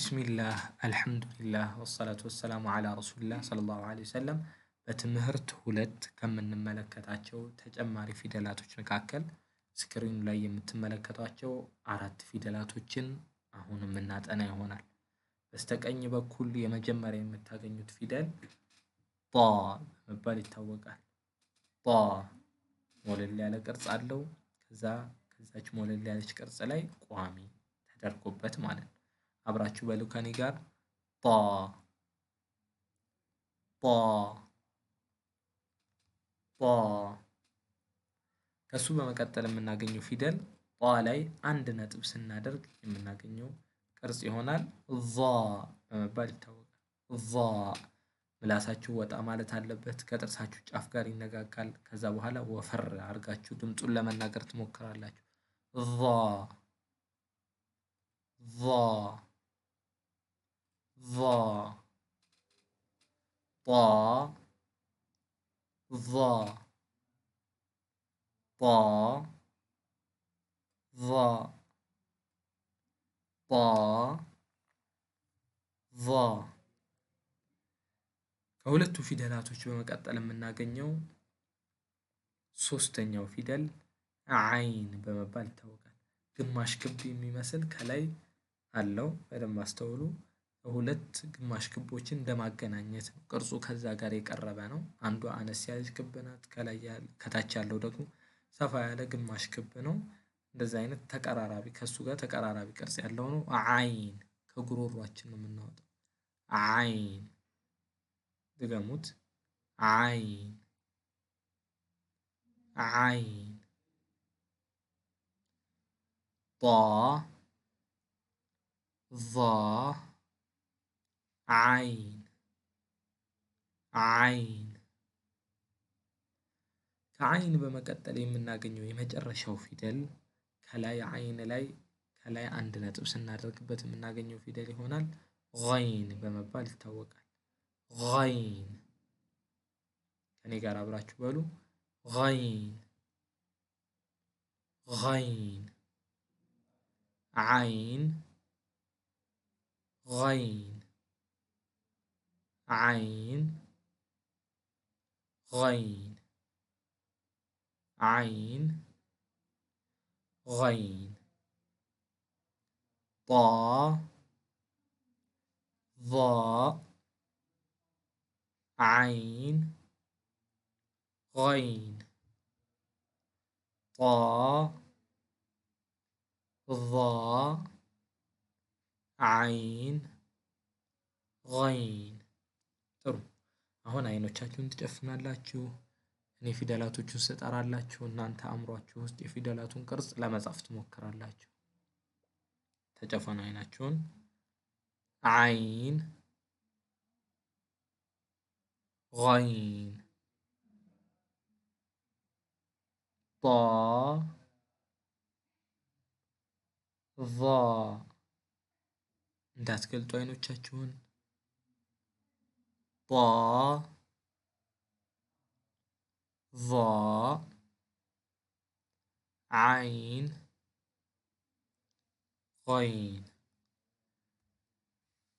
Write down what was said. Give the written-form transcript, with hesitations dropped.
ቢስሚላህ አልሐምዱሊላህ ወሰላቱ ወሰላሙ አላ ረሱሊላህ ሰለላሁ ዐለይሂ ወሰለም። በትምህርት ሁለት ከምንመለከታቸው ተጨማሪ ፊደላቶች መካከል ስክሪኑ ላይ የምትመለከቷቸው አራት ፊደላቶችን አሁን የምናጠና ይሆናል። በስተቀኝ በኩል የመጀመሪያ የምታገኙት ፊደል ጧ በመባል ይታወቃል። ጧ ሞለል ያለ ቅርጽ አለው። ከዛች ሞለል ያለች ቅርጽ ላይ ቋሚ ተደርጎበት ማለት ነው። አብራችሁ በሉ ከኔ ጋር ጧ ጧ ጧ። ከሱ በመቀጠል የምናገኘው ፊደል ጧ ላይ አንድ ነጥብ ስናደርግ የምናገኘው ቅርጽ ይሆናል። ዟ በመባል ይታወቃል። ዟ ምላሳችሁ ወጣ ማለት አለበት። ከጥርሳችሁ ጫፍ ጋር ይነጋጋል። ከዛ በኋላ ወፈር አድርጋችሁ ድምፁን ለመናገር ትሞክራላችሁ። ዟ ዟ ዟ ጧ ዟ ጧ ዟ ጧ ዟ። ከሁለቱ ፊደላቶች በመቀጠል የምናገኘው ሶስተኛው ፊደል አይን በመባል ይታወቃል። ግማሽ ክብ የሚመስል ከላይ አለው። በደንብ አስተውሉ። ሁለት ግማሽ ክቦችን እንደማገናኘት ነው። ቅርጹ ከዛ ጋር የቀረበ ነው። አንዷ አነስ ያለች ክብ ናት። ከታች ያለው ደግሞ ሰፋ ያለ ግማሽ ክብ ነው። እንደዛ አይነት ተቀራራቢ ከሱ ጋር ተቀራራቢ ቅርጽ ያለው ነው። አይን ከጉሮሯችን ነው የምናወጣው። አይን ድገሙት። አይን አይን ጧ ዟ አይን አይን። ከአይን በመቀጠል የምናገኘው የመጨረሻው ፊደል ከላይ አይን ላይ ከላይ አንድ ነጥብ ስናደርግበት የምናገኘው ፊደል ይሆናል። ገይን በመባል ይታወቃል። ገይን ከኔ ጋር አብራችሁ በሉ። ገይን ገይን አይን ገይን አይን ገይን አይን ገይን ጧ ዟ አይን ገይን ጧ ዟ አይን ገይን። ጥሩ። አሁን አይኖቻችሁን ትጨፍናላችሁ። እኔ ፊደላቶቹን ስጠራላችሁ እናንተ አእምሯችሁ ውስጥ የፊደላቱን ቅርጽ ለመጻፍ ትሞክራላችሁ። ተጨፈኑ አይናችሁን። አይን ገይን ጧ ዟ። እንዳትገልጡ አይኖቻችሁን። ጧ ዟ አይን ገይን